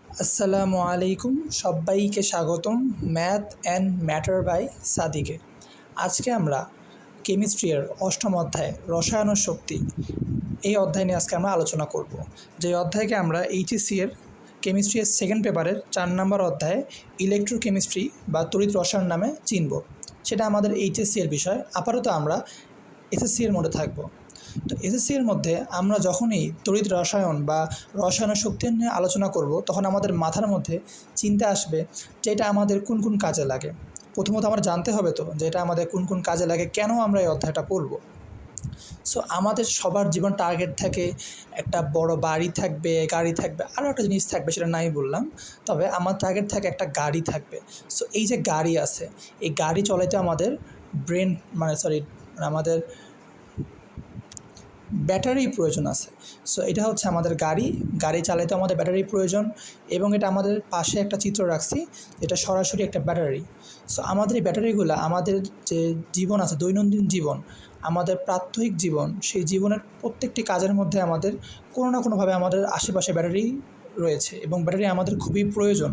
আসসালামু আলাইকুম, সবাইকে স্বাগতম ম্যাথ অ্যান্ড ম্যাটার বাই সাদিকে। আজকে আমরা কেমিস্ট্রির অষ্টম অধ্যায় রসায়ন ও শক্তি এই অধ্যায় নিয়ে আজকে আমরা আলোচনা করব। যে অধ্যায়কে আমরা এইচএসসি এর কেমিস্ট্রি এর সেকেন্ড পেপারের 4 নম্বর অধ্যায়ে ইলেকট্রোকেমিস্ট্রি বা তড়িৎ রসায়ন নামে চিনব। সেটা আমাদের এইচএসসি এর বিষয়। আপাতত আমরা এসএসসি এর মধ্যে থাকব। তো এসএসসি এর মধ্যে আমরা যখনই তড়িৎ রসায়ন বা রসায়ন শক্তি নিয়ে আলোচনা করব, তখন আমাদের মাথার মধ্যে চিন্তা আসবে যে এটা আমাদের কোন কোন কাজে লাগে। প্রথমত আমরা জানতে হবে তো যে এটা আমাদের কোন কোন কাজে লাগে, কেন আমরা এই অধ্যায়টা পড়ব। সো আমাদের সবার জীবন টার্গেট থাকে, একটা বড় বাড়ি থাকবে, গাড়ি থাকবে, আরও একটা জিনিস থাকবে, সেটা নাই বললাম। তবে আমার টার্গেট থাকে একটা গাড়ি থাকবে। সো এই যে গাড়ি আছে, এই গাড়ি চলাইতে আমাদের আমাদের ব্যাটারির প্রয়োজন আছে। সো এটা হচ্ছে আমাদের গাড়ি চালাইতে আমাদের ব্যাটারির প্রয়োজন, এবং এটা আমাদের পাশে একটা চিত্র রাখছি, এটা সরাসরি একটা ব্যাটারি। সো আমাদের এই ব্যাটারিগুলো আমাদের যে জীবন আছে, দৈনন্দিন জীবন, আমাদের প্রাত্যহিক জীবন, সেই জীবনের প্রত্যেকটি কাজের মধ্যে আমাদের কোনো না কোনোভাবে আমাদের আশেপাশে ব্যাটারি রয়েছে, এবং ব্যাটারি আমাদের খুবই প্রয়োজন।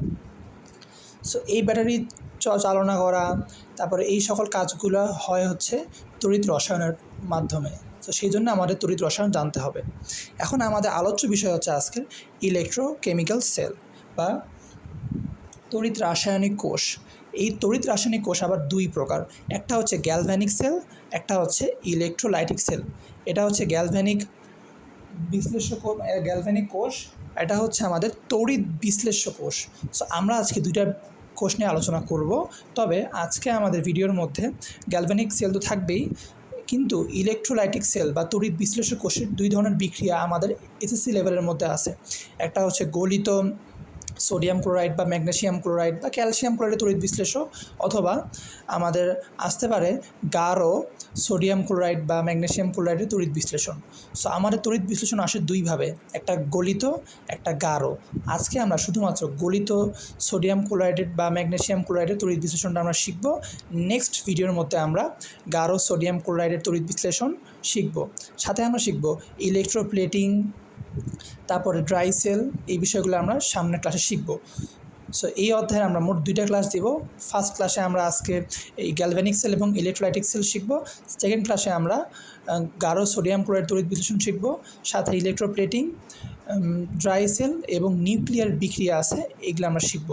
সো এই ব্যাটারি চালনা করা, তারপরে এই সকল কাজগুলো হয় হচ্ছে তড়িৎ রসায়নের মাধ্যমে। তো সেই জন্য আমাদের তড়িৎ রসায়ন জানতে হবে। এখন আমাদের আলোচ্য বিষয় হচ্ছে আজকের ইলেকট্রোকেমিক্যাল সেল বা তড়িৎ রাসায়নিক কোষ। এই তড়িৎ রাসায়নিক কোষ আবার দুই প্রকার, একটা হচ্ছে গ্যালভ্যানিক সেল, একটা হচ্ছে ইলেকট্রোলাইটিক সেল। এটা হচ্ছে গ্যালভ্যানিক কোষ, এটা হচ্ছে আমাদের তড়িৎ বিশ্লেষ্য কোষ। সো আমরা আজকে দুইটা কোষ নিয়ে আলোচনা করব। তবে আজকে আমাদের ভিডিওর মধ্যে গ্যালভ্যানিক সেল তো থাকবেই, কিন্তু ইলেকট্রোলাইটিক সেল বা তড়িৎ বিশ্লেষ্য কোষের দুই ধরনের বিক্রিয়া আমাদের এসএসসি লেভেলের মধ্যে আছে। একটা হচ্ছে গলিত সোডিয়াম ক্লোরাইড বা ম্যাগনেসিয়াম ক্লোরাইড বা ক্যালসিয়াম ক্লোরাইডের তড়িৎ বিশ্লেষণ, অথবা আমাদের আসতে পারে গাঢ় সোডিয়াম ক্লোরাইড বা ম্যাগনেসিয়াম ক্লোরাইডের তড়িৎ বিশ্লেষণ। সো আমাদের তড়িৎ বিশ্লেষণ আসে দুইভাবে, একটা গলিত, একটা গাঢ়। আজকে আমরা শুধুমাত্র গলিত সোডিয়াম ক্লোরাইডের বা ম্যাগনেসিয়াম ক্লোরাইডের তড়িৎ বিশ্লেষণটা আমরা শিখব। নেক্সট ভিডিওর মধ্যে আমরা গাঢ় সোডিয়াম ক্লোরাইডের তড়িৎ বিশ্লেষণ শিখব। সাথে আমরা শিখব ইলেকট্রোপ্লেটিং, তারপরে ড্রাই সেল, এই বিষয়গুলো আমরা সামনের ক্লাসে শিখব। সো এই অধ্যায়ে আমরা মোট দুইটা ক্লাস দিব। ফার্স্ট ক্লাসে আমরা আজকে এই গ্যালভ্যানিক সেল এবং ইলেকট্রোলাইটিক সেল শিখব। সেকেন্ড ক্লাসে আমরা গাঢ় সোডিয়াম ক্লোরাইড তড়িৎ বিশ্লেষণ শিখব, সাথে ইলেকট্রোপ্লেটিং, ড্রাই সেল এবং নিউক্লিয়ার বিক্রিয়া আছে, এগুলো আমরা শিখব।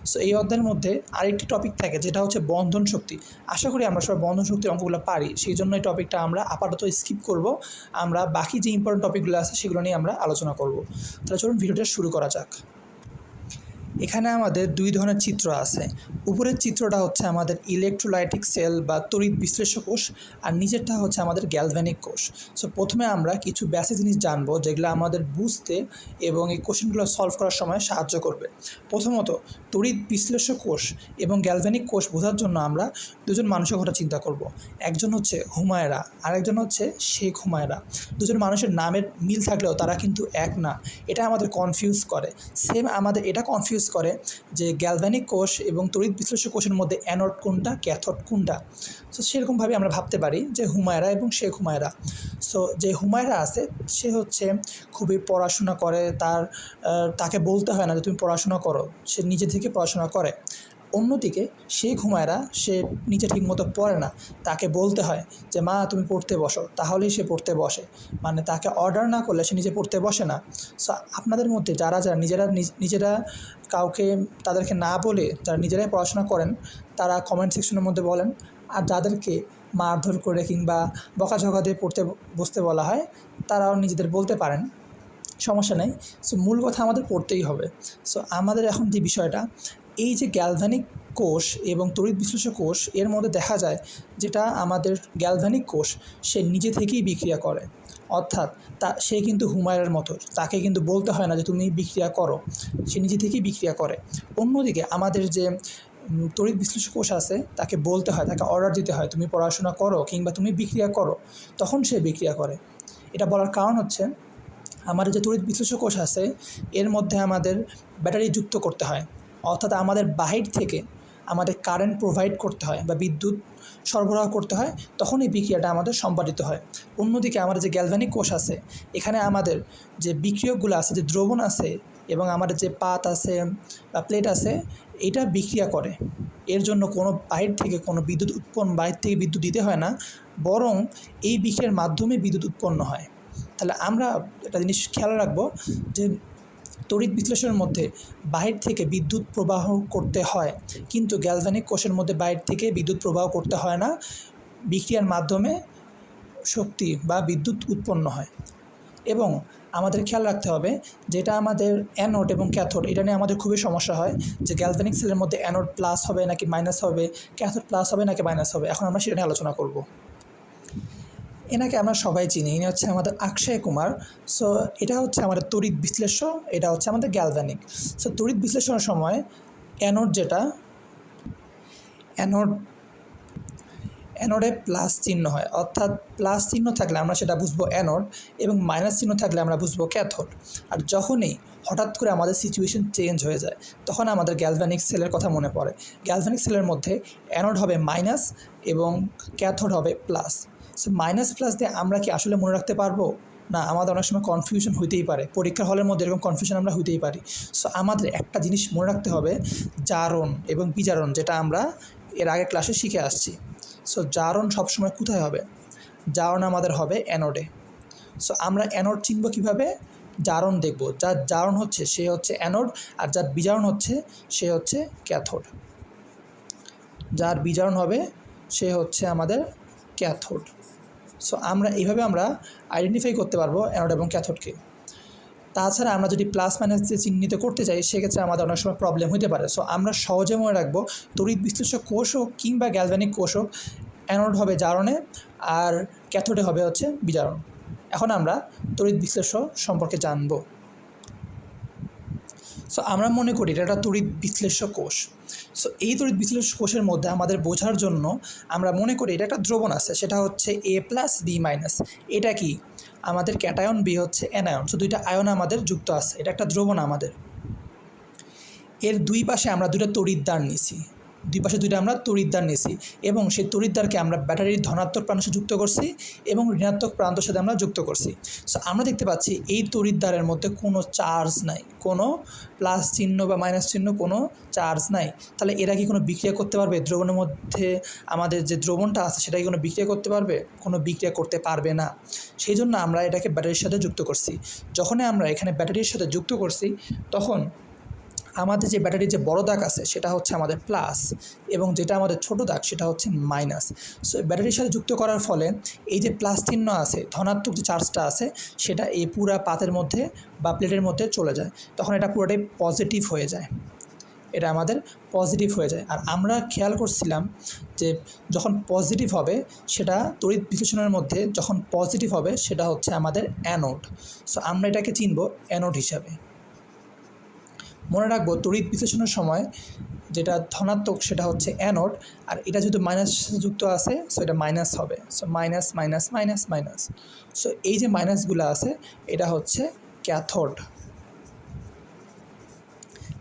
সো এই অধ্যায়ের মধ্যে আরেকটি টপিক থাকে, যেটা হচ্ছে বন্ধন শক্তি। আশা করি আমরা সবাই বন্ধন শক্তির অঙ্কগুলো পারি, সেই জন্য এই টপিকটা আমরা আপাতত স্কিপ করব। আমরা বাকি যে ইম্পর্টেন্ট টপিকগুলো আছে সেগুলো নিয়ে আমরা আলোচনা করব। তাহলে চলুন ভিডিওটা শুরু করা যাক। এখানে আমাদের দুই ধরনের চিত্র আছে। উপরের চিত্রটা হচ্ছে আমাদের ইলেকট্রোলাইটিক সেল বা তড়িৎ বিশ্লেষ্য কোষ, আর নিচেরটা হচ্ছে আমাদের গ্যালভ্যানিক কোষ। সো প্রথমে আমরা কিছু বেসিক জিনিস জানবো, যেগুলো আমাদের বুঝতে এবং এই কোশ্চেনগুলো সলভ করার সময় সাহায্য করবে। প্রথমত, তড়িৎ বিশ্লেষ্য কোষ এবং গ্যালভ্যানিক কোষ বোঝার জন্য আমরা দুজন মানুষের কথা চিন্তা করব। একজন হচ্ছে হুমায়রা, আরেকজন হচ্ছে শেখ হুমায়রা। দুজন মানুষের নামের মিল থাকলেও তারা কিন্তু এক না, এটা আমাদের কনফিউজ করে। সেম আমাদের এটা কনফিউজ করে যে গ্যালভ্যানিক কোষ এবং তড়িৎ বিশ্লেষ্য কোষের মধ্যে অ্যানোড কোনটা, ক্যাথোড কোনটা। সো সেরকমভাবে আমরা ভাবতে পারি যে হুমায়রা এবং শেখ হুমায়রা। সো যে হুমায়রা আছে, সে হচ্ছে খুবই পড়াশোনা করে, তাকে বলতে হয় না যে তুমি পড়াশোনা করো, সে নিজে থেকে পড়াশোনা করে। অন্যদিকে শেখ হুমায়রা, সে নিজে ঠিকমতো পড়ে না, তাকে বলতে হয় যে মা তুমি পড়তে বসো, তাহলেই সে পড়তে বসে। মানে তাকে অর্ডার না করলে সে নিজে পড়তে বসে না। সো আপনাদের মধ্যে যারা যারা নিজেরা কাউকে তাদেরকে না বলে যারা নিজেরাই পড়াশোনা করেন, তারা কমেন্ট সেকশনের মধ্যে বলেন। আর যাদেরকে মারধর করে কিংবা বকাঝকা দিয়ে পড়তে বসতে বলা হয়, তারাও নিজেদের বলতে পারেন, সমস্যা নেই। সো মূল কথা আমাদের পড়তেই হবে। সো আমাদের এখন যে বিষয়টা, এই যে গ্যালভ্যানিক কোষ এবং তড়িৎ বিশ্লেষ্য কোষ, এর মধ্যে দেখা যায় যেটা আমাদের গ্যালভ্যানিক কোষ, সে নিজে থেকেই বিক্রিয়া করে। অর্থাৎ সে কিন্তু হুমায়রার মতো, তাকে কিন্তু বলতে হয় না যে তুমি বিক্রিয়া করো, সে নিজে থেকেই বিক্রিয়া করে। অন্যদিকে আমাদের যে তড়িৎ বিশ্লেষ্য কোষ আছে, তাকে বলতে হয়, তাকে অর্ডার দিতে হয় তুমি পড়াশোনা করো কিংবা তুমি বিক্রিয়া করো, তখন সে বিক্রিয়া করে। এটা বলার কারণ হচ্ছে আমাদের যে তড়িৎ বিশ্লেষ্য কোষ আছে, এর মধ্যে আমাদের ব্যাটারি যুক্ত করতে হয়। অর্থাৎ আমাদের বাহির থেকে আমাদের কারেন্ট প্রোভাইড করতে হয় বা বিদ্যুৎ সরবরাহ করতে হয়, তখন এই বিক্রিয়াটা আমাদের সম্পাদিত হয়। অন্যদিকে আমাদের যে গ্যালভানিক কোষ আছে, এখানে আমাদের যে বিক্রিয়কগুলো আছে, যে দ্রবণ আছে এবং আমাদের যে পাত আছে বা প্লেট আছে, এটা বিক্রিয়া করে। এর জন্য কোনো বাইরে থেকে কোনো বাইরে থেকে বিদ্যুৎ দিতে হয় না, বরং এই বিক্রিয়ার মাধ্যমে বিদ্যুৎ উৎপন্ন হয়। তাহলে আমরা একটা জিনিস খেয়াল রাখবো যে তড়িৎ বিশ্লেষণের মধ্যে বাহির থেকে বিদ্যুৎ প্রবাহ করতে হয়, কিন্তু গ্যালভানিক কোষের মধ্যে বাইরে থেকে বিদ্যুৎ প্রবাহ করতে হয় না, বিক্রিয়ার মাধ্যমে শক্তি বা বিদ্যুৎ উৎপন্ন হয়। এবং আমাদের খেয়াল রাখতে হবে যেটা আমাদের অ্যানোড এবং ক্যাথোড, এটা নিয়ে আমাদের খুবই সমস্যা হয় যে গ্যালভানিক সেলের মধ্যে অ্যানোড প্লাস হবে নাকি মাইনাস হবে, ক্যাথোড প্লাস হবে নাকি মাইনাস হবে। এখন আমরা সেটা নিয়ে আলোচনা করব। এনাকে আমরা সবাই চিনি, ইনি হচ্ছে আমাদের আকশায় কুমার। সো এটা হচ্ছে আমাদের তড়িৎ বিশ্লেষ্য, এটা হচ্ছে আমাদের গ্যালভানিক। সো তড়িৎ বিশ্লেষণের সময় অ্যানোড অ্যানোডে প্লাস চিহ্ন হয়, অর্থাৎ প্লাস চিহ্ন থাকলে আমরা সেটা বুঝবো অ্যানোড এবং মাইনাস চিহ্ন থাকলে আমরা বুঝবো ক্যাথোড। আর যখনই হঠাৎ করে আমাদের সিচুয়েশন চেঞ্জ হয়ে যায়, তখন আমাদের গ্যালভানিক সেলের কথা মনে পড়ে। গ্যালভানিক সেলের মধ্যে অ্যানোড হবে মাইনাস এবং ক্যাথোড হবে প্লাস। সো মাইনাস প্লাস দিয়ে আমরা কি আসলে মনে রাখতে পারবো? না, আমাদের অনেক সময় কনফিউশন হইতেই পারে, পরীক্ষার হলের মধ্যে এরকম কনফিউশন আমরা হইতেই পারি। সো আমাদের একটা জিনিস মনে রাখতে হবে, জারণ এবং বিজারণ, যেটা আমরা এর আগে ক্লাসে শিখে আসছি। সো জারণ সবসময় কোথায় হবে? জারণ আমাদের হবে অ্যানোডে। সো আমরা অ্যানোড চিনব কীভাবে? জারণ দেখব, যার জারণ হচ্ছে সে হচ্ছে অ্যানোড, আর যার বিজারণ হচ্ছে সে হচ্ছে ক্যাথোড। যার বিজারণ হবে সে হচ্ছে আমাদের ক্যাথোড। সো এইভাবে আমরা আইডেন্টিফাই করতে পারবো অ্যানোড এবং ক্যাথোডকে। তাছাড়া আমরা যদি প্লাস মাইনাস দিয়ে চিহ্নিত করতে চাই, সেক্ষেত্রে আমাদের অনেক সময় প্রবলেম হতে পারে। সো আমরা সহজে মনে রাখবো, তড়িৎ বিশ্লেষক কোষ হোক কিংবা গ্যালভানিক কোষ হোক, অ্যানোড হবে জারণে আর ক্যাথোডে হবে হচ্ছে বিজারণ। এখন আমরা তড়িৎ বিশ্লেষ্য সম্পর্কে জানব। সো আমরা মনে করি এটা একটা তড়িৎ বিশ্লেষ্য কোষ। সো এই তড়িৎ বিশ্লেষ্য কোষের মধ্যে আমাদের বোঝার জন্য আমরা মনে করি এটা একটা দ্রবণ আছে, সেটা হচ্ছে A+B-। এটা কি? আমাদের ক্যাটায়ন, বি হচ্ছে অ্যানায়ন। সো দুইটা আয়ন আমাদের যুক্ত আছে, এটা একটা দ্রবণ আমাদের। এর দুই পাশে আমরা দুইটা তড়িৎদ্বার নিছি, আমরা তড়িৎদ্বার নিছি এবং সেই তড়িৎদ্বারকে আমরা ব্যাটারির ধনাত্মক প্রান্তের সাথে যুক্ত করছি এবং ঋণাত্মক প্রান্তের সাথে আমরা যুক্ত করছি। সো আমরা দেখতে পাচ্ছি এই তড়িৎদ্বারের মধ্যে কোনো চার্জ নাই, কোনো প্লাস চিহ্ন বা মাইনাস চিহ্ন, কোনো চার্জ নাই। তাহলে এরা কি কোনো বিক্রিয়া করতে পারবে? দ্রবণের মধ্যে আমাদের যে দ্রবণটা আছে সেটা কি কোনো বিক্রিয়া করতে পারবে? কোনো বিক্রিয়া করতে পারবে না। সেই জন্য আমরা এটাকে ব্যাটারির সাথে যুক্ত করছি। যখনই আমরা এখানে ব্যাটারির সাথে যুক্ত করছি, তখন আমাদের যে ব্যাটারির যে বড় দাগ আছে সেটা হচ্ছে আমাদের প্লাস, এবং যেটা আমাদের ছোট দাগ সেটা হচ্ছে মাইনাস। সো ব্যাটারির সাথে যুক্ত করার ফলে এই যে প্লাস চিহ্ন আছে, ধনাত্মক যে চার্জটা আছে, সেটা এই পুরা পাতের মধ্যে বা প্লেটের মধ্যে চলে যায়, তখন এটা পুরোটাই পজিটিভ হয়ে যায়, এটা আমাদের পজিটিভ হয়ে যায়। আর আমরা খেয়াল করছিলাম যে যখন পজিটিভ হবে, সেটা তড়িৎ বিশ্লেষণের মধ্যে যখন পজিটিভ হবে সেটা হচ্ছে আমাদের অ্যানোড। সো আমরা এটাকে চিনব অ্যানোড হিসাবে। মনে রাখবো, তড়িৎ বিশ্লেষণের সময় যেটা ধনাত্মক সেটা হচ্ছে অ্যানোড, আর এটা যেহেতু মাইনাস যুক্ত আছে, সো এটা মাইনাস হবে। So minus minus minus minus. So এই যে মাইনাসগুলো আছে, এটা হচ্ছে ক্যাথোড।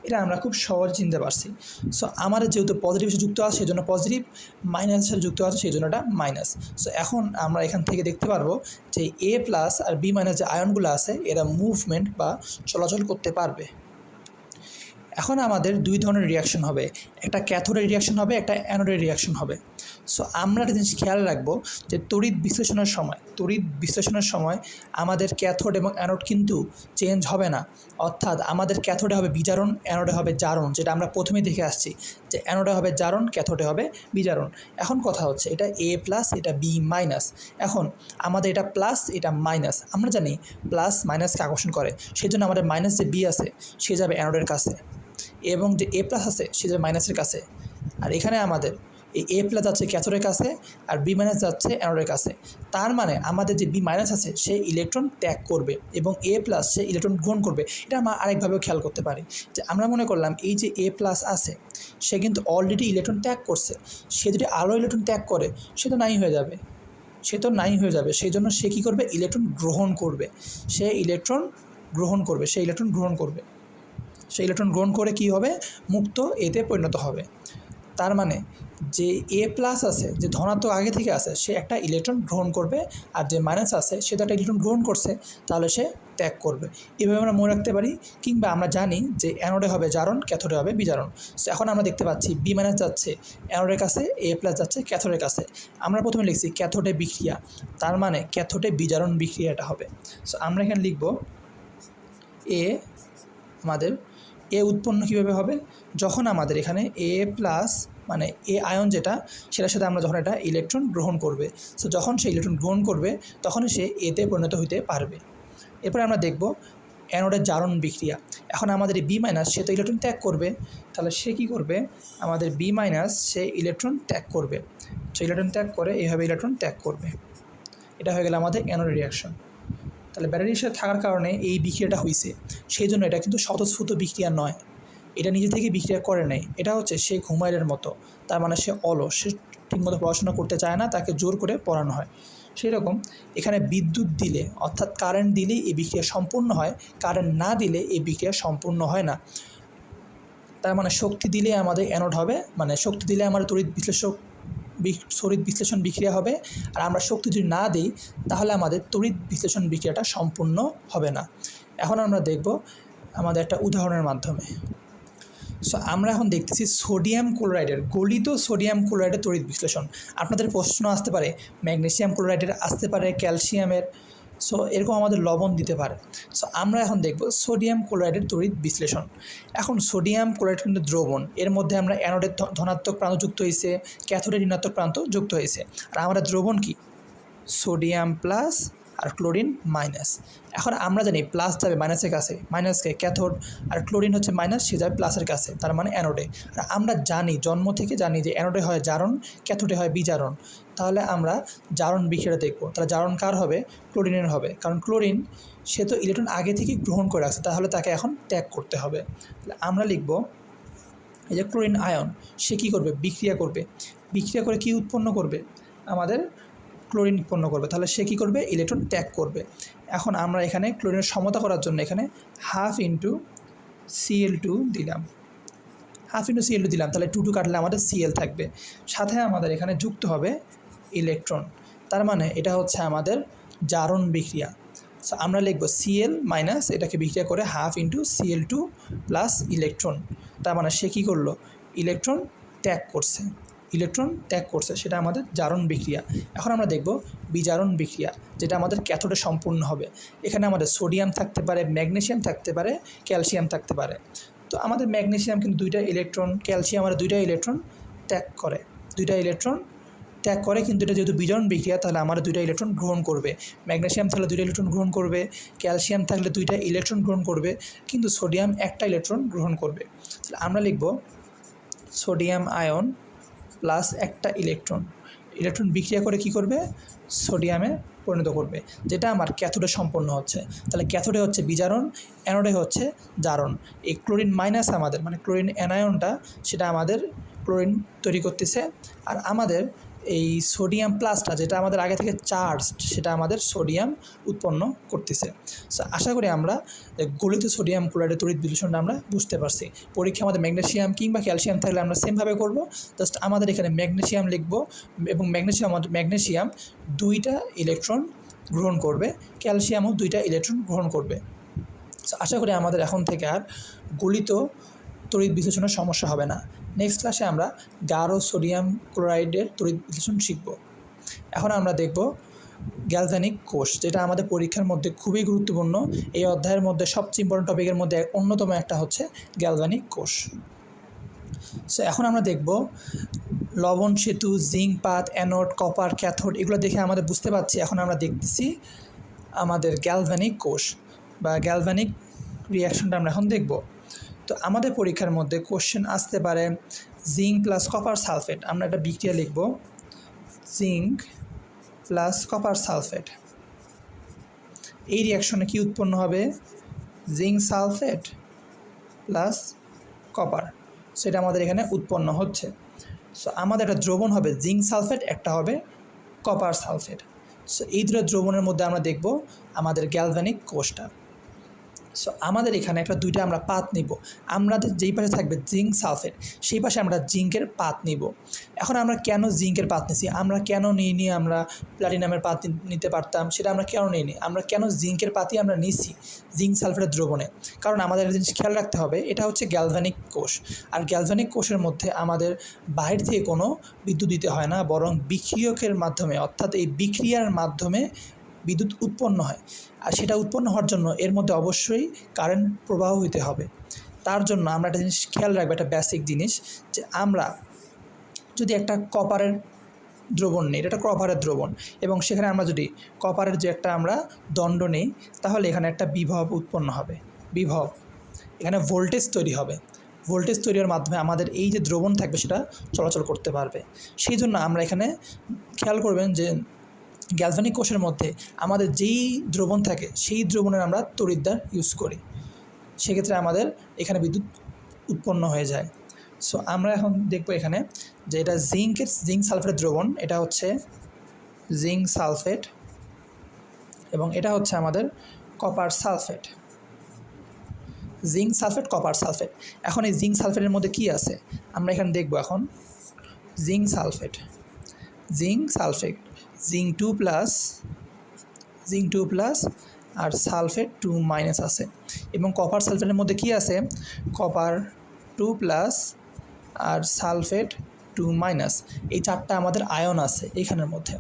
এটা আমরা খুব সহজ চিনতে পারছি। সো আমাদের যেহেতু পজিটিভ যুক্ত আছে সেই জন্য পজিটিভ, মাইনাসের যুক্ত আছে সেই জন্য এটা মাইনাস। সো এখন আমরা এখান থেকে দেখতে পারবো যে A+ আর B- যে আয়নগুলো আছে, এরা মুভমেন্ট বা চলাচল করতে পারবে। এখন আমাদের দুই ধরনের রিয়াকশন হবে, একটা ক্যাথোডের রিয়াকশন হবে, একটা অ্যানোডের রিয়াকশন হবে। সো আমরা একটা জিনিস খেয়াল রাখবো যে তড়িৎ বিশ্লেষণের সময় আমাদের ক্যাথোড এবং অ্যানোড কিন্তু চেঞ্জ হবে না, অর্থাৎ আমাদের ক্যাথোডে হবে বিজারণ, অ্যানোডে হবে জারণ, যেটা আমরা প্রথমেই দেখে আসছি যে অ্যানোডে হবে জারণ, ক্যাথোডে হবে বিজারণ। এখন কথা হচ্ছে এটা A+, এটা B-। এখন আমাদের এটা প্লাস, এটা মাইনাস। আমরা জানি প্লাস মাইনাসকে আকর্ষণ করে, সেই জন্য আমাদের মাইনাস যে বি আছে সে যাবে অ্যানোডের কাছে, এবং যে A+ আছে সে যাবে মাইনাসের কাছে। আর এখানে আমাদের এই A+ যাচ্ছে ক্যাথোডের কাছে আর B- যাচ্ছে অ্যানোডের কাছে। তার মানে আমাদের যে B- আছে সে ইলেকট্রন ত্যাগ করবে এবং A+ সে ইলেকট্রন গ্রহণ করবে। এটা আমরা আরেকভাবেও খেয়াল করতে পারি যে আমরা মনে করলাম এই যে A+ আছে সে কিন্তু অলরেডি ইলেকট্রন ত্যাগ করছে, সে যদি আরও ইলেকট্রন ত্যাগ করে সে তো নাই হয়ে যাবে, সেই জন্য সে কী করবে? ইলেকট্রন গ্রহণ করবে। সে ইলেকট্রন গ্রহণ করে কী হবে? মুক্ত এতে পরিণত হবে। তার মানে যে এ প্লাস আছে, যে ধনাত্মক আগে থেকে আছে, সে একটা ইলেকট্রন গ্রহণ করবে, আর যে মাইনাস আছে সে তো একটা ইলেকট্রন গ্রহণ করছে, তাহলে সে ত্যাগ করবে। এভাবে আমরা মনে রাখতে পারি। কিংবা আমরা জানি যে অ্যানোডে হবে জারণ, ক্যাথোডে হবে বিজারণ। সো এখন আমরা দেখতে পাচ্ছি বি মাইনাস যাচ্ছে অ্যানোডের কাছে, এ প্লাস যাচ্ছে ক্যাথোডের কাছে। আমরা প্রথমে লিখছি ক্যাথোডে বিক্রিয়া, তার মানে ক্যাথোডে বিজারণ বিক্রিয়াটা হবে। সো আমরা এখানে লিখব এ, আমাদের এ উৎপন্ন কীভাবে হবে, যখন আমাদের এখানে এ প্লাস মানে এ আয়ন যেটা, সেটার সাথে আমরা যখন এটা ইলেকট্রন গ্রহণ করবে, সো যখন সে ইলেকট্রন গ্রহণ করবে তখনই সে এতে পরিণত হইতে পারবে। এরপরে আমরা দেখব অ্যানোডের জারণ বিক্রিয়া। এখন আমাদের এই বি মাইনাস সে তো ইলেকট্রন ত্যাগ করবে, তাহলে সে কী করবে, আমাদের বি মাইনাস সে ইলেকট্রন ত্যাগ করবে। সে ইলেকট্রন ত্যাগ করে এইভাবে ইলেকট্রন ত্যাগ করবে। এটা হয়ে গেল আমাদের অ্যানোড রিয়াকশন। তাহলে ব্যাটারির সাথে থাকার কারণে এই বিক্রিয়াটা হয়েছে, সেই জন্য এটা কিন্তু স্বতঃস্ফূর্ত বিক্রিয়া নয়, এটা নিজে থেকে বিক্রিয়া করে নেয়। এটা হচ্ছে সে ঘুমাইলের মতো, তার মানে সে অলস, সে ঠিকমতো পড়াশোনা করতে চায় না, তাকে জোর করে পড়ানো হয়। সেই রকম এখানে বিদ্যুৎ দিলে অর্থাৎ কারেন্ট দিলেই এই বিক্রিয়া সম্পূর্ণ হয়, কারেন্ট না দিলে এই বিক্রিয়া সম্পূর্ণ হয় না। তার মানে শক্তি দিলে আমাদের অ্যানোড হবে, মানে শক্তি দিলে আমার তড়িৎ বিশ্লেষণ বিক্রিয়া হবে, আর আমরা শক্তি যদি না দিই তাহলে আমাদের তড়িৎ বিশ্লেষণ বিক্রিয়াটা সম্পূর্ণ হবে না। এখন আমরা দেখব আমাদের একটা উদাহরণের মাধ্যমে। সো আমরা এখন দেখতেছি সোডিয়াম ক্লোরাইডের, গলিত সোডিয়াম ক্লোরাইডের তড়িৎ বিশ্লেষণ। আপনাদের প্রশ্ন আসতে পারে ম্যাগনেসিয়াম ক্লোরাইডের, আসতে পারে ক্যালসিয়ামের, সো এরকম আমাদের লবণ দিতে পারে। সো আমরা এখন দেখব সোডিয়াম ক্লোরাইডের তড়িৎ বিশ্লেষণ। এখন সোডিয়াম ক্লোরাইড কিন্তু দ্রবণ, এর মধ্যে আমরা অ্যানোডের ধনাত্মক প্রান্ত যুক্ত হয়েছে, ক্যাথোডের ঋণাত্মক প্রান্ত যুক্ত হয়েছে, আর আমরা দ্রবণ কি সোডিয়াম প্লাস আর ক্লোরিন মাইনাস। এখন আমরা জানি প্লাস যাবে মাইনাসের কাছে, মাইনাসকে ক্যাথোড, আর ক্লোরিন হচ্ছে মাইনাস, সে যাবে প্লাসের কাছে, তার মানে অ্যানোডে। আর আমরা জানি, জন্ম থেকে জানি যে অ্যানোডে হয় জারণ, ক্যাথোডে হয় বিজারণ। তাহলে আমরা জারণ বিক্রিয়াটা দেখব। তাহলে জারণ কার হবে, ক্লোরিনের হবে, কারণ ক্লোরিন সে তো ইলেকট্রন আগে থেকেই গ্রহণ করে রাখছে, তাহলে তাকে এখন ত্যাগ করতে হবে। তাহলে আমরা লিখব এই যে ক্লোরিন আয়ন, সে কী করবে, বিক্রিয়া করবে, বিক্রিয়া করে কি উৎপন্ন করবে, আমাদের ক্লোরিন উৎপন্ন করবে, তাহলে সে কী করবে, ইলেকট্রন ত্যাগ করবে। এখন আমরা এখানে ক্লোরিনের সমতা করার জন্য এখানে হাফ ইন্টু Cl2 দিলাম, হাফ ইন্টু Cl2 দিলাম, তাহলে 2 কাটলে আমাদের Cl থাকবে, সাথে আমাদের এখানে যুক্ত হবে ইলেকট্রন, তার মানে এটা হচ্ছে আমাদের জারণ বিক্রিয়া। সো আমরা লিখব Cl মাইনাস এটাকে বিক্রিয়া করে half into Cl2 plus electron, তার মানে সে কী করলো, ইলেকট্রন ত্যাগ করছে, ইলেকট্রন ত্যাগ করছে, সেটা আমাদের জারণ বিক্রিয়া। এখন আমরা দেখব বিজারণ বিক্রিয়া, যেটা আমাদের ক্যাথোডে সম্পূর্ণ হবে। এখানে আমাদের সোডিয়াম থাকতে পারে, ম্যাগনেসিয়াম থাকতে পারে, ক্যালসিয়াম থাকতে পারে। তো আমাদের ম্যাগনেসিয়াম কিন্তু 2টা ইলেকট্রন, ক্যালসিয়াম আমাদের 2টা ইলেকট্রন ত্যাগ করে, 2টা ইলেকট্রন ত্যাগ করে, কিন্তু এটা যেহেতু বিজারণ বিক্রিয়া তাহলে আমাদের 2টা ইলেকট্রন গ্রহণ করবে। ম্যাগনেসিয়াম থাকলে 2টা ইলেকট্রন গ্রহণ করবে, ক্যালসিয়াম থাকলে 2টা ইলেকট্রন গ্রহণ করবে, কিন্তু সোডিয়াম একটা ইলেকট্রন গ্রহণ করবে। তাহলে আমরা লিখব সোডিয়াম আয়ন প্লাস একটা ইলেকট্রন, ইলেকট্রন বিক্রিয়া করে কি করবে, সোডিয়ামে পরিণত করবে, যেটা আমার ক্যাথোডে সম্পন্ন হচ্ছে। তাহলে ক্যাথোডে হচ্ছে বিজারণ, অ্যানোডে হচ্ছে জারণ। এই ক্লোরিন মাইনাস আমাদের মানে ক্লোরিন অ্যানায়নটা, সেটা আমাদের ক্লোরিন তৈরি করতেছে, আর আমাদের এই সোডিয়াম প্লাসটা যেটা আমাদের আগে থেকে চার্জ, সেটা আমাদের সোডিয়াম উৎপন্ন করতেছে। সো আশা করি আমরা গলিত সোডিয়াম ক্লোরাইডের তড়িৎ বিশ্লেষণটা আমরা বুঝতে পারছি। পরীক্ষা আমাদের ম্যাগনেসিয়াম কিংবা ক্যালসিয়াম থাকলে আমরা সেমভাবে করব, জাস্ট আমাদের এখানে ম্যাগনেসিয়াম লিখব, এবং ম্যাগনেসিয়াম 2টা ইলেকট্রন গ্রহণ করবে, ক্যালসিয়ামও 2টা ইলেকট্রন গ্রহণ করবে। সো আশা করি আমাদের এখন থেকে আর গলিত তড়িৎ বিশ্লেষণের সমস্যা হবে না। নেক্সট ক্লাসে আমরা গাঢ় সোডিয়াম ক্লোরাইডের তড়িৎ বিশ্লেষণ শিখব। এখন আমরা দেখব গ্যালভানিক কোষ, যেটা আমাদের পরীক্ষার মধ্যে খুবই গুরুত্বপূর্ণ। এই অধ্যায়ের মধ্যে সবচেয়ে ইম্পর্টেন্ট টপিকের মধ্যে অন্যতম একটা হচ্ছে গ্যালভানিক কোষ। সো এখন আমরা দেখব লবণ সেতু, জিঙ্ক পাত, অ্যানোড, কপার, ক্যাথোড, এগুলো দেখে আমাদের বুঝতে পারছি। এখন আমরা দেখতেছি আমাদের গ্যালভানিক কোষ বা গ্যালভানিক রিয়াকশনটা আমরা এখন দেখব। তো আমাদের পরীক্ষার মধ্যে কোশ্চেন আসতে পারে জিঙ্ক প্লাস কপার সালফেট, আমরা একটা বিক্রিয়া লিখব, জিঙ্ক প্লাস কপার সালফেট। এই রিয়াকশনে কি উৎপন্ন হবে, জিঙ্ক সালফেট প্লাস কপার, সেটা আমাদের এখানে উৎপন্ন হচ্ছে। সো আমাদের একটা দ্রবণ হবে জিঙ্ক সালফেট, একটা হবে কপার সালফেট। সো এই দুটো দ্রবণের মধ্যে আমরা দেখব আমাদের গ্যালভানিক কোষটা। সো আমাদের এখানে একটা দুইটা আমরা পাত নিব। আমাদের যেই পাশে থাকবে জিঙ্ক সালফেট, সেই পাশে আমরা জিঙ্কের পাত নিব। এখন আমরা কেন জিঙ্কের পাত নিছি, আমরা কেন নিইনি আমরা প্লাটিনামের পাত নিতে পারতাম, সেটা আমরা কেন নিইনি, আমরা কেন জিঙ্কের পাতই আমরা নিছি জিঙ্ক সালফেটের দ্রবণে? কারণ আমাদের একটা জিনিস খেয়াল রাখতে হবে, এটা হচ্ছে গ্যালভানিক কোষ, আর গ্যালভানিক কোষের মধ্যে আমাদের বাইরে থেকে কোনো বিদ্যুৎ দিতে হয় না, বরং বিক্রিয়কের মাধ্যমে, অর্থাৎ এই বিক্রিয়ার মাধ্যমে বিদ্যুৎ উৎপন্ন হয়। আর সেটা উৎপন্ন হওয়ার জন্য এর মধ্যে অবশ্যই কারেন্ট প্রবাহ হইতে হবে। তার জন্য আমরা একটা জিনিস খেয়াল রাখবো, একটা বেসিক জিনিস, যে আমরা যদি একটা কপারের দ্রবণ নিই, এটা একটা কপারের দ্রবণ, এবং সেখানে আমরা যদি কপারের যে একটা আমরা দণ্ড নিই, তাহলে এখানে একটা বিভব উৎপন্ন হবে। বিভব, এখানে ভোল্টেজ তৈরি হবে। ভোল্টেজ তৈরির মাধ্যমে আমাদের এই যে দ্রবণ থাকবে সেটা চলাচল করতে পারবে। সেই জন্য আমরা এখানে খেয়াল করবেন যে গ্যালভানিক কোষের মধ্যে আমাদের যেই দ্রবণ থাকে সেই দ্রবণের আমরা তড়িৎদ্বার ইউজ করি, সেক্ষেত্রে আমাদের এখানে বিদ্যুৎ উৎপন্ন হয়ে যায়। সো আমরা এখন দেখব এখানে যে এটা জিঙ্ক সালফেটের দ্রবণ, এটা হচ্ছে জিঙ্ক সালফেট, এবং এটা হচ্ছে আমাদের copper sulphate. Zinc sulphate, copper sulphate. এখন এই জিঙ্ক সালফেটের মধ্যে কি আছে আমরা এখানে দেখব। এখন জিঙ্ক সালফেট, জিঙ্ক 2 প্লাস আর সালফেট 2- আছে, এবং কপার সালফেটের মধ্যে কি আছে, কপার 2 প্লাস আর সালফেট 2-। এই চারটা আমাদের আয়ন আছে এইখানের মধ্যে,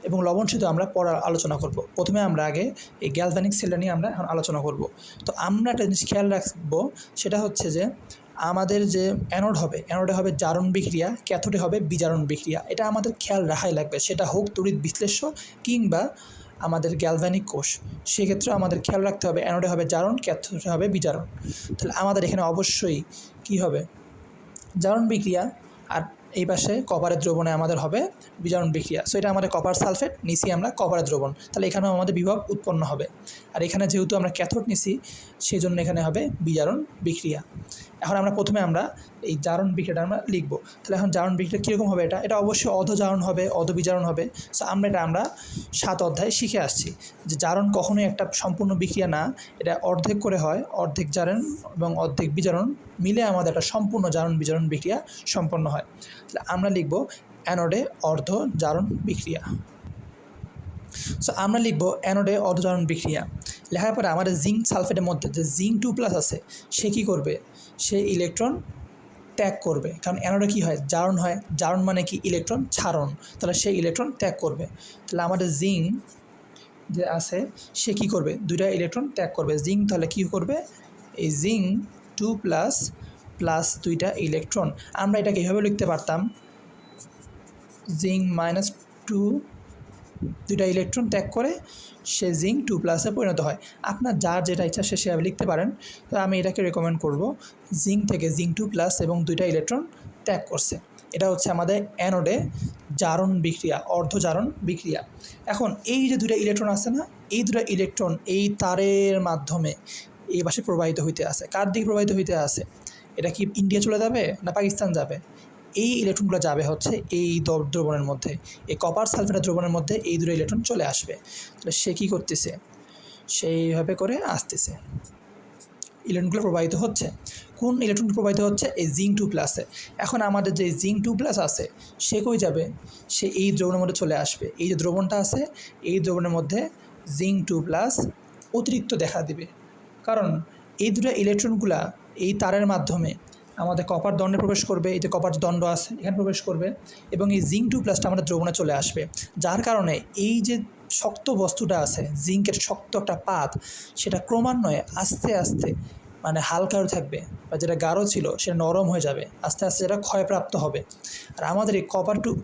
এবং লবণ শুধু আমরা পরে আলোচনা করব। প্রথমে আমরা আগে এই গ্যালভানিক সেলটা নিয়ে আমরা এখন আলোচনা করব। তো আমরা একটা জিনিস খেয়াল রাখবো, সেটা হচ্ছে যে আমাদের যে অ্যানোডে হবে জারণ বিক্রিয়া, ক্যাথোডে হবে বিজারণ বিক্রিয়া। এটা আমাদের খেয়াল রাখাই লাগবে, সেটা হোক তড়িৎ বিশ্লেষ্য কিংবা আমাদের গ্যালভানিক কোষ। সেক্ষেত্রে আমাদের খেয়াল রাখতে হবে অ্যানোডে হবে জারণ, ক্যাথোডে হবে বিজারণ। তাহলে আমাদের এখানে অবশ্যই কি হবে, জারণ বিক্রিয়া, আর এই পাশে কপারের দ্রবণে আমাদের হবে বিজারণ বিক্রিয়া। সো এটা আমাদের কপার সালফেট নিছি আমরা, কপারের দ্রবণ, তাহলে এখানেও আমাদের বিভব উৎপন্ন হবে। আর এখানে যেহেতু আমরা ক্যাথোড নিছি, সেই জন্য এখানে হবে বিজারণ বিক্রিয়া। এখন আমরা প্রথমে আমরা এই জারণ বিক্রিয়াটা আমরা লিখব। তাহলে এখন জারণ বিক্রিয়া কীরকম হবে, এটা অবশ্যই অধজারণ হবে, অধবিজারণ হবে। সো আমরা 7 অধ্যায়ে শিখে আসছি যে জারণ কখনোই একটা সম্পূর্ণ বিক্রিয়া না, এটা অর্ধেক করে হয়, অর্ধেক জারণ এবং অর্ধেক বিজারণ মিলে আমাদের একটা সম্পূর্ণ জারণ বিজারণ বিক্রিয়া সম্পন্ন হয়। তাহলে আমরা লিখব অ্যানোডে অর্ধ জারণ বিক্রিয়া। সো আমরা লিখব অ্যানোডে অর্ধজারণ বিক্রিয়া। লেখার পরে আমাদের জিঙ্ক সালফেটের মধ্যে যে জিঙ্ক 2+ আছে, সে কী করবে, সে ইলেকট্রন ত্যাগ করবে। কারণ অ্যানোডে কী হয়, জারণ হয়, জারণ মানে কি ইলেকট্রন ছাড়ন, তাহলে সে ইলেকট্রন ত্যাগ করবে। তাহলে আমাদের জিঙ্ক যে আছে সে কী করবে, 2টা ইলেকট্রন ত্যাগ করবে। জিঙ্ক তাহলে কী করবে, এই জিঙ্ক 2+ প্লাস 2টা ইলেকট্রন, আমরা এটাকে এইভাবে লিখতে পারতাম, জিঙ্ক -2, 2টা ইলেকট্রন ত্যাগ করে সে জিঙ্ক 2+ পরিণত হয়। আপনার যার যেটা ইচ্ছা সে সেভাবে লিখতে পারেন। তো আমি এটাকে রেকমেন্ড করব, জিঙ্ক থেকে জিঙ্ক 2+ এবং 2টা ইলেকট্রন ত্যাগ করছে। এটা হচ্ছে আমাদের অ্যানোডে জারণ বিক্রিয়া, অর্ধজারণ বিক্রিয়া। এখন এই যে 2টা ইলেকট্রন আছে না, এই 2টা ইলেকট্রন এই তারের মাধ্যমে এই পাশে প্রবাহিত হইতে আছে। কার দিকে প্রবাহিত হইতে আছে, এটা কি ইন্ডিয়া চলে যাবে না পাকিস্তান যাবে? এই ইলেকট্রনগুলো যাবে হচ্ছে এই দ্রবণের মধ্যে, এই কপার সালফেটের দ্রবণের মধ্যে এই 2টা ইলেকট্রন চলে আসবে। তাহলে সে কী করতেছে, সেইভাবে করে আসতেছে, ইলেকট্রনগুলো প্রবাহিত হচ্ছে। কোন ইলেকট্রন প্রবাহিত হচ্ছে, এই জিঙ্ক 2+-এ। এখন আমাদের যে জিঙ্ক 2+ আছে সে কই যাবে, সে এই দ্রবণের মধ্যে চলে আসবে। এই যে দ্রবণটা আছে এই দ্রবণের মধ্যে জিঙ্ক 2+ অতিরিক্ত দেখা দিবে, কারণ এই 2টা ইলেকট্রনগুলা এই তারের মাধ্যমে আমাদের কপার দণ্ডে প্রবেশ করবে, এই যে কপার দণ্ড আছে এখানে প্রবেশ করবে, এবং এই জিঙ্ক 2+টা আমাদের দ্রবণে চলে আসবে। যার কারণে এই যে শক্ত বস্তুটা আছে, জিঙ্কের শক্ত একটা পাত, সেটা ক্রমান্বয়ে আস্তে আস্তে মানে হালকা থাকবে, বা যেটা গাঢ় ছিল সেটা নরম হয়ে যাবে, আস্তে আস্তে যেটা ক্ষয়প্রাপ্ত হবে। আর আমাদের এই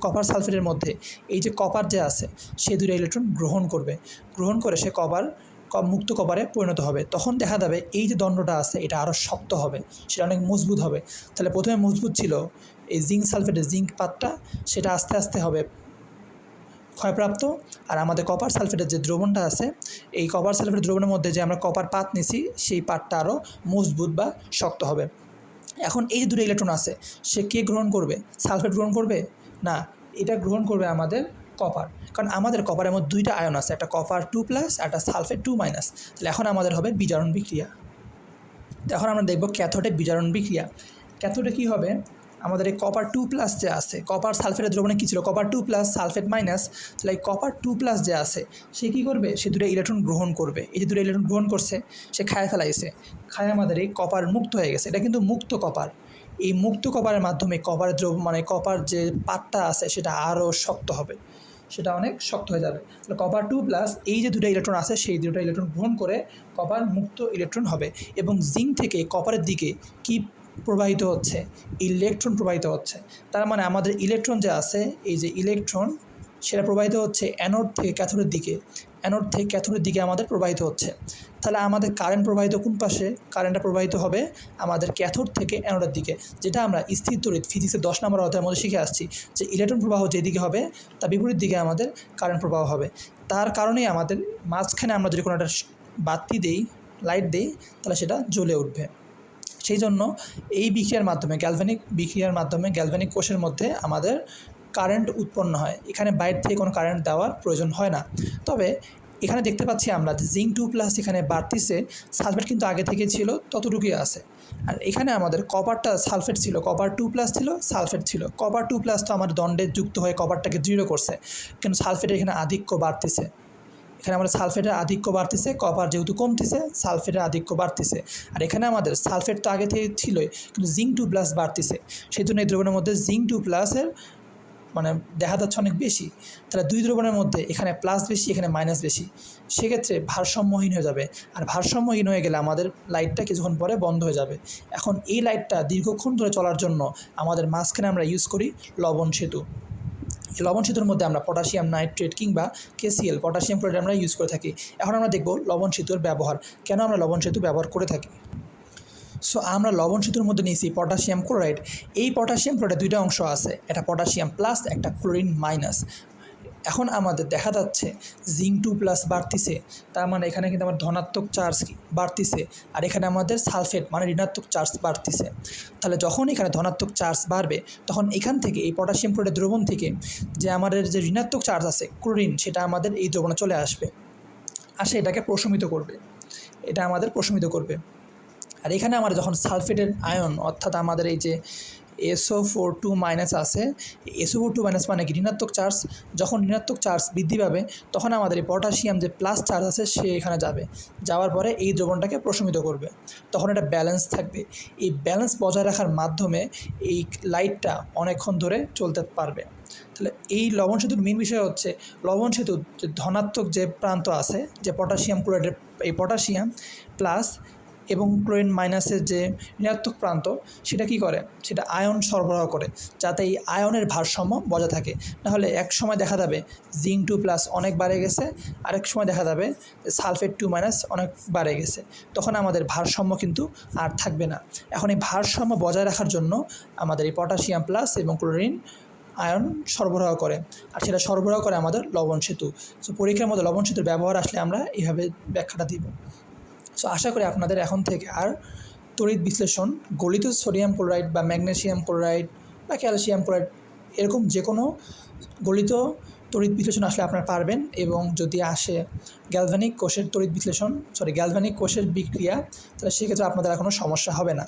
কপার সালফেটের মধ্যে এই যে কপার যে আছে সে 2টা ইলেকট্রন গ্রহণ করে সে মুক্ত কপারে পরিণত হবে। তখন দেখা যাবে এই যে দণ্ডটা আছে এটা আরও শক্ত হবে, সেটা অনেক মজবুত হবে। তাহলে প্রথমে মজবুত ছিল এই জিঙ্ক সালফেটের জিঙ্ক পাতটা, সেটা আস্তে আস্তে হবে ক্ষয়প্রাপ্ত। আর আমাদের কপার সালফেটের যে দ্রবণটা আছে, এই কপার সালফেটের দ্রবণের মধ্যে যে আমরা কপার পাত নিছি সেই পাতটা আরও মজবুত বা শক্ত হবে। এখন এই যে 2টা ইলেকট্রন আছে সে কে গ্রহণ করবে, সালফেট গ্রহণ করবে না, এটা গ্রহণ করবে আমাদের কপার, কারণ আমাদের কপারের মধ্যে দুইটা আয়ন আছে, একটা কপার 2+, একটা সালফেট 2-। তাহলে এখন আমাদের হবে বিজারণ বিক্রিয়া। এখন আমরা দেখব ক্যাথোডে বিজারণ বিক্রিয়া। ক্যাথোডে কী হবে, আমাদের এই কপার 2+ যে আছে, কপার সালফেটের দ্রবণে কী ছিল, কপার 2+, সালফেট মাইনাস। তাহলে এই কপার 2+ যে আছে সে কী করবে, সে দুটো ইলেকট্রন গ্রহণ করবে। এই যে দুটো ইলেকট্রন গ্রহণ করছে, সে খায় ফেলাইছে, খায় আমাদের এই কপার মুক্ত হয়ে গেছে। এটা কিন্তু মুক্ত কপার। এই মুক্ত কপারের মাধ্যমে কপারের কপার যে পাতটা আছে সেটা আরও শক্ত হবে, সেটা অনেক শক্ত হয়ে যাবে। তাহলে কপার 2+, এই যে দুটো ইলেকট্রন আছে সেই দুটো ইলেকট্রন গ্রহণ করে কপার মুক্ত ইলেকট্রন হবে। এবং জিঙ্ক থেকে কপারের দিকে কি প্রবাহিত হচ্ছে, ইলেকট্রন প্রবাহিত হচ্ছে। তার মানে আমাদের ইলেকট্রন যে আছে, এই যে ইলেকট্রন সেটা প্রবাহিত হচ্ছে অ্যানোড থেকে ক্যাথোডের দিকে, অ্যানোড থেকে ক্যাথোডের দিকে আমাদের প্রবাহিত হচ্ছে। তাহলে আমাদের কারেন্ট প্রবাহিত কোন পাশে, কারেন্টটা প্রবাহিত হবে আমাদের ক্যাথোড থেকে অ্যানোডের দিকে, যেটা আমরা স্থির তড়িৎ ফিজিক্সের 10 নম্বর অধ্যায়ের মধ্যে শিখে আসছি যে ইলেকট্রন প্রবাহ যেদিকে হবে তার বিপরীত দিকে আমাদের কারেন্ট প্রবাহ হবে। তার কারণেই আমাদের মাঝখানে আমরা যদি কোনো একটা বাতি দিই, লাইট দিই, তাহলে সেটা জ্বলে উঠবে। সেই জন্য এই বিক্রিয়ার মাধ্যমে, গ্যালভানিক বিক্রিয়ার মাধ্যমে গ্যালভানিক কোষের মধ্যে আমাদের কারেন্ট উৎপন্ন হয়। এখানে বাইরে থেকে কোনো কারেন্ট দেওয়ার প্রয়োজন হয় না। তবে এখানে দেখতে পাচ্ছি আমরা যে জিঙ্ক 2+ এখানে বাড়তিছে, সালফেট কিন্তু আগে থেকে ছিল ততটুকুই আছে। আর এখানে আমাদের কপারটা সালফেট ছিল, কপার 2+ ছিল, সালফেট ছিল। কপার 2+ তো আমার দণ্ডে যুক্ত হয়ে কপারটাকে দৃঢ় করছে, কিন্তু সালফেটের এখানে আধিক্য বাড়তিছে। এখানে আমাদের সালফেটের আধিক্য বাড়তেছে, কপার যেহেতু কমতেছে সালফেটের আধিক্য বাড়তেছে। আর এখানে আমাদের সালফেট তো আগে থেকে ছিলই, কিন্তু জিঙ্ক 2+ বাড়তেছে। সেই জন্য এই দ্রবণের মধ্যে জিঙ্ক 2+-এর দেখা যাচ্ছে অনেক বেশি। তাহলে দুই দ্রবণের মধ্যে এখানে প্লাস বেশি, এখানে মাইনাস বেশি, সেক্ষেত্রে ভারসাম্যহীন হয়ে যাবে। আর ভারসাম্যহীন হয়ে গেলে আমাদের লাইটটা কিছুক্ষণ পরে বন্ধ হয়ে যাবে। এখন এই লাইটটা দীর্ঘক্ষণ ধরে চলার জন্য আমাদের মাঝখানে আমরা ইউজ করি লবণ সেতু। এই লবণ সেতুর মধ্যে আমরা পটাশিয়াম নাইট্রেট কিংবা KCl, পটাশিয়াম ক্লোরাইড আমরা ইউজ করে থাকি। এখন আমরা দেখব লবণ সেতুর ব্যবহার, কেন আমরা লবণ সেতু ব্যবহার করে থাকি। সো আমরা লবণ সেতুর মধ্যে নিয়েছি পটাশিয়াম ক্লোরাইড। এই পটাশিয়াম ক্লোরাইড দুইটা অংশ আছে, একটা পটাশিয়াম প্লাস, একটা ক্লোরিন মাইনাস। এখন আমাদের দেখা যাচ্ছে জিঙ্ক 2+ বাড়তিছে, তার মানে এখানে কিন্তু আমার ধনাত্মক চার্জ বাড়তিছে, আর এখানে আমাদের সালফেট মানে ঋণাত্মক চার্জ বাড়তিছে। তাহলে যখন এখানে ধনাত্মক চার্জ বাড়বে, তখন এখান থেকে এই পটাশিয়াম ক্লোরাইড দ্রবণ থেকে যে আমাদের যে ঋণাত্মক চার্জ আছে ক্লোরিন, সেটা আমাদের এই দ্রবণে চলে আসবে, আসে এটাকে প্রশমিত করবে, এটা আমাদের প্রশমিত করবে। আর এখানে আমরা যখন সালফেটের আয়ন, অর্থাৎ আমাদের এই যে SO4² আছে, SO4² মানে কি ঋণাত্মক চার্জ, যখন ঋণাত্মক চার্জ বৃদ্ধি পাবে তখন আমাদের এই পটাশিয়াম যে প্লাস চার্জ আছে সে এখানে যাবে, যাওয়ার পরে এই দ্রবণটাকে প্রশমিত করবে, তখন এটা ব্যালেন্স থাকবে। এই ব্যালেন্স বজায় রাখার মাধ্যমে এই লাইটটা অনেকক্ষণ ধরে চলতে পারবে। তাহলে এই লবণ সেতুর মেন বিষয় হচ্ছে লবণ সেতুর যে ধনাত্মক যে প্রান্ত আছে, যে পটাশিয়াম ক্লোরাইডের এই পটাশিয়াম প্লাস এবং ক্লোরিন মাইনাসের যে ঋণাত্মক প্রান্ত, সেটা কি করে, সেটা আয়ন সরবরাহ করে, যাতে এই আয়নের ভারসাম্য বজায় থাকে। নাহলে এক সময় দেখা যাবে জিঙ্ক 2+ অনেক বাড়ে গেছে, আরেক সময় দেখা যাবে সালফেট 2- অনেক বাড়ে গেছে, তখন আমাদের ভারসাম্য কিন্তু আর থাকবে না। এখন এই ভারসাম্য বজায় রাখার জন্য আমাদের এই পটাশিয়াম প্লাস এবং ক্লোরিন আয়ন সরবরাহ করে, আর সেটা সরবরাহ করে আমাদের লবণ সেতু। সো পরীক্ষার মধ্যে লবণ সেতুর ব্যবহার আসলে আমরা এইভাবে ব্যাখ্যাটা দিব। সো আশা করি আপনাদের এখন থেকে আর তড়িৎ বিশ্লেষণ, গলিত সোডিয়াম ক্লোরাইড বা ম্যাগনেসিয়াম ক্লোরাইড বা ক্যালসিয়াম ক্লোরাইড এরকম যে কোনো গলিত তড়িৎ বিশ্লেষণ আসলে আপনারা পারবেন। এবং যদি আসে গ্যালভানিক কোষের তড়িৎ বিশ্লেষণ, গ্যালভানিক কোষের বিক্রিয়া, তাহলে সেক্ষেত্রে আপনাদের আর কোনো সমস্যা হবে না।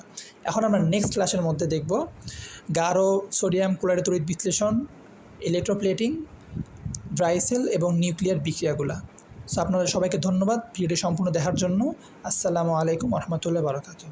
এখন আমরা নেক্সট ক্লাসের মধ্যে দেখব গাঢ় সোডিয়াম ক্লোরাইড তড়িৎ বিশ্লেষণ, ইলেকট্রোপ্লেটিং, ড্রাই সেল এবং নিউক্লিয়ার বিক্রিয়াগুলো। সো আপনাদের সবাইকে ধন্যবাদ ভিডিওটি সম্পূর্ণ দেখার জন্য। আসসালামু আলাইকুম ওয়া রাহমাতুল্লাহি ওয়া বারাকাতুহু।